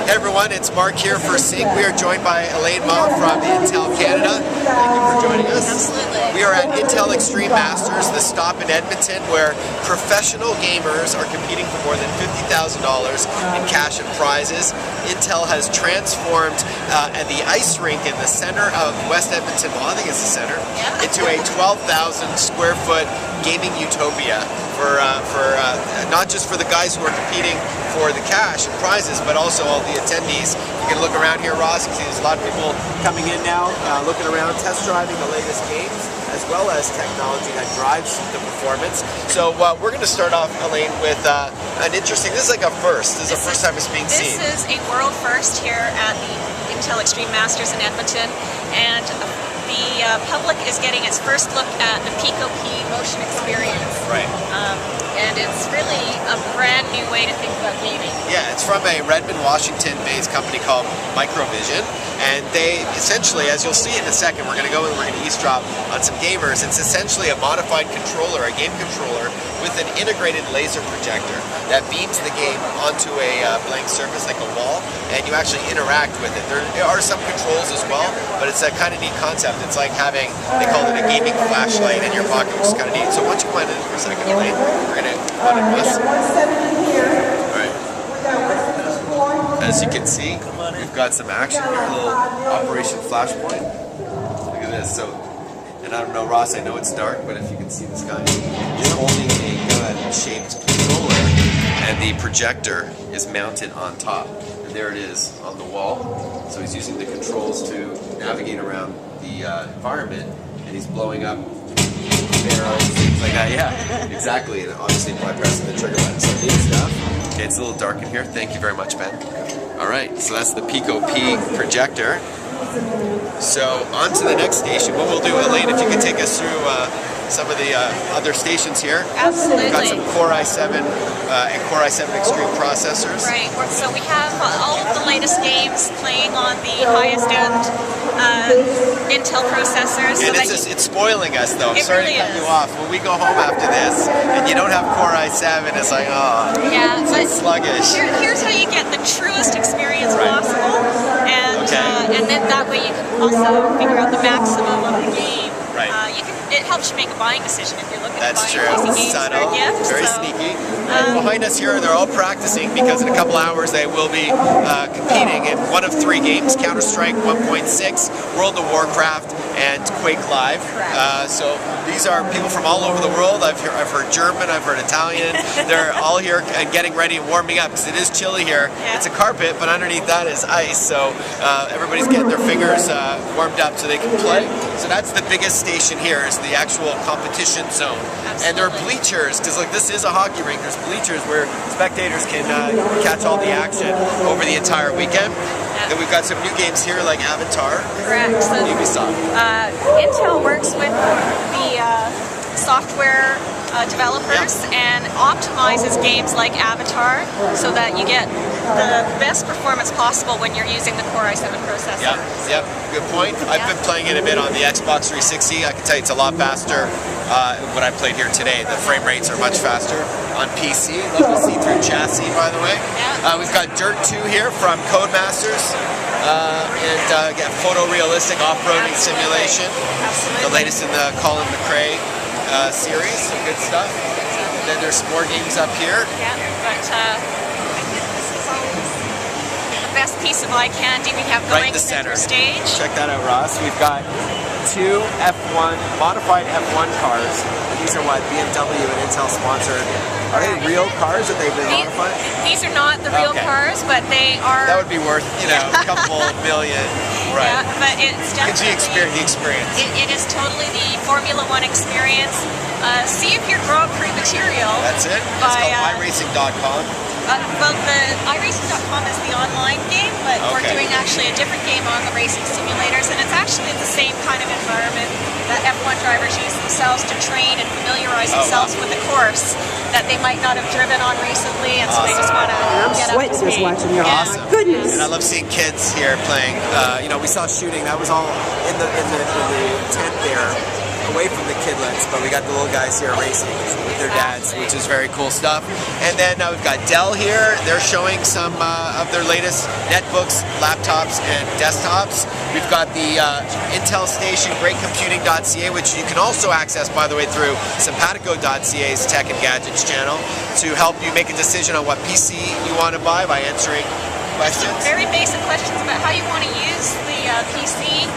Hey everyone, it's Mark here for Sync. We are joined by Elaine Mah from Intel Canada. Thank you for joining us. Absolutely. We are at Intel Extreme Masters, the stop in Edmonton, where professional gamers are competing for more than $50,000 in cash and prizes. Intel has transformed the ice rink in the center of West Edmonton, well, I think it's the center, into a 12,000 square foot gaming utopia for not just for the guys who are competing for the cash and prizes, but also all the attendees. You can look around here, Ross. You can see there's a lot of people coming in now, looking around, test driving the latest games, as well as technology that drives the performance. So we're going to start off, Elaine, with an interesting, this is like a first. This is the first time it's being seen. This is a world first here at the Intel Extreme Masters in Edmonton, and the public is getting its first look at the Pico P motion experience. Right. And it's really a brand new way to think about gaming. Yeah, it's from a Redmond, Washington-based company called Microvision, and they essentially, as you'll see in a second, we're going to go and we're going to eavesdrop on some gamers. It's essentially a modified controller, a game controller, with an integrated laser projector that beams the game onto a blank surface like a wall, and you actually interact with it. There are some controls as well, but it's a kind of neat concept. It's like having, they call it a gaming flashlight in your pocket, which is kind of neat. So why don't you come on in for a second, Elaine? We're going to come on in with us. Alright. As you can see, we've got some action here, a little Operation Flashpoint. Look at this. So, and I don't know, Ross, I know it's dark, but if you can see this guy, he's holding a gun-shaped controller, and the projector is mounted on top. And there it is on the wall. So he's using the controls to navigate around the environment, and he's blowing up barrels, things like that. Yeah, exactly. And obviously by pressing the trigger button. So neat stuff. Okay, it's a little dark in here. Thank you very much, Ben. All right, so that's the Pico P projector. So on to the next station. What we'll do, Elaine, if you could take us through some of the other stations here. Absolutely. We've got some Core i7 and Core i7 Extreme processors. Right, so we have all of the latest games playing on the highest end Intel processors. And so it's spoiling us though. I'm it sorry really to cut is. you off. When we go home after this and you don't have Core i7, it's like, oh, yeah, it's like sluggish. Here's how you get the truest experience possible, and then that way you can also figure out the maximum of the game. Right. It helps you make a buying decision if you're looking at That's buying true. games for a gift. Very sneaky. And behind us here, they're all practicing because in a couple hours they will be competing in one of three games: Counter-Strike 1.6, World of Warcraft, and Quake Live. So these are people from all over the world. I've heard German, I've heard Italian. They're all here and getting ready and warming up because it is chilly here. Yeah. It's a carpet, but underneath that is ice. So everybody's getting their fingers warmed up so they can play. So that's the biggest station here, is the actual competition zone. Absolutely. And there are bleachers, because like this is a hockey rink. There's bleachers where spectators can catch all the action over the entire weekend. Then we've got some new games here like Avatar. Correct. So, Ubisoft. Intel works with the software developers and optimizes games like Avatar so that you get the best performance possible when you're using the Core i7 processor. Yep, good point. I've been playing it a bit on the Xbox 360. I can tell you it's a lot faster when I played here today. The frame rates are much faster on PC. Love the see-through chassis, by the way. We've got Dirt 2 here from Codemasters. And again, photorealistic off-roading simulation. Absolutely. The latest in the Colin McRae series, some good stuff. And then there's more games up here. Yeah, but I think this is always the best piece of eye candy we have going Right in the center stage. Check that out, Ross. We've got two F1, modified F1 cars. And these are what BMW and Intel sponsored. Are they real cars that they've been modified? These are not the real cars, but they are. That would be worth, you know, a couple million. Right. Yeah, but it's definitely the experience. It is totally the Formula One experience. See if your Grand Prix material. That's it. It's called iRacing.com. Well, the iRacing.com is the online game, but we're doing actually a different game on the racing simulators, and it's actually the same kind of environment that F1 drivers use themselves to train and familiarize themselves with the course that they might not have driven on recently, and so they just want to get up to speed. Watching you. Awesome. Goodness. And I love seeing kids here playing. You know, we saw shooting. That was all in the tent there. away from the kidlets, but we got the little guys here racing with their dads, which is very cool stuff. And then we've got Dell here. They're showing some of their latest netbooks, laptops, and desktops. We've got the Intel Station GreatComputing.ca, which you can also access, by the way, through Simpatico.ca's Tech and Gadgets channel to help you make a decision on what PC you want to buy by answering questions. Very basic questions about how you want to use the PC.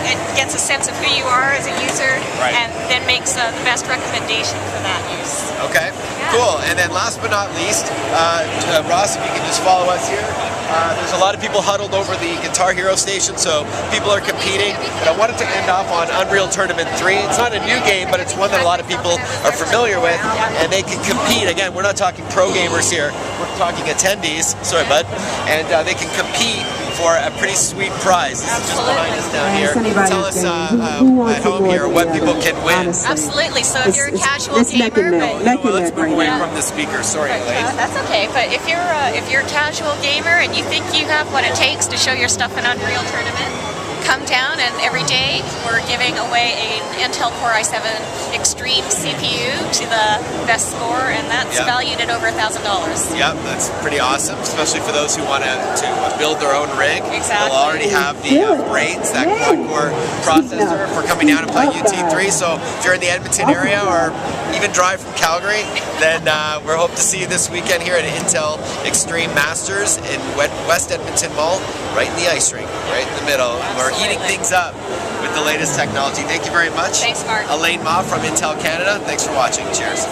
It gets a sense of who you are as a user, and then makes the best recommendation for that use. Okay, cool. And then last but not least, Ross, if you can just follow us here. There's a lot of people huddled over the Guitar Hero station, so people are competing. But I wanted to end off on Unreal Tournament 3. It's not a new game, but it's one that a lot of people are familiar with, and they can compete. Again, we're not talking pro gamers here. We're talking attendees. Sorry, bud. And they can compete for a pretty sweet prize. This is just behind us down here. Tell us at home here what people can win. Absolutely. So if you're a casual gamer, let's move away from the speaker. Sorry, Elaine. That's okay. But if you're a casual gamer and you think you have what it takes to show your stuff in Unreal Tournament, come down, and every day we're giving away an Intel Core i7 Extreme CPU to the best score, and that's valued at over $1,000. Yep, that's pretty awesome, especially for those who want to build their own rig. Exactly. They'll already have the brains, that quad-core processor for coming down and playing UT3. So if you're in the Edmonton area or even drive from Calgary, then we're hoping to see you this weekend here at Intel Extreme Masters in West Edmonton Mall, right in the ice rink, right in the middle. We're heating things up with the latest technology. Thank you very much. Thanks, Mark. Elaine Mah from Intel Canada. Thanks for watching. Cheers.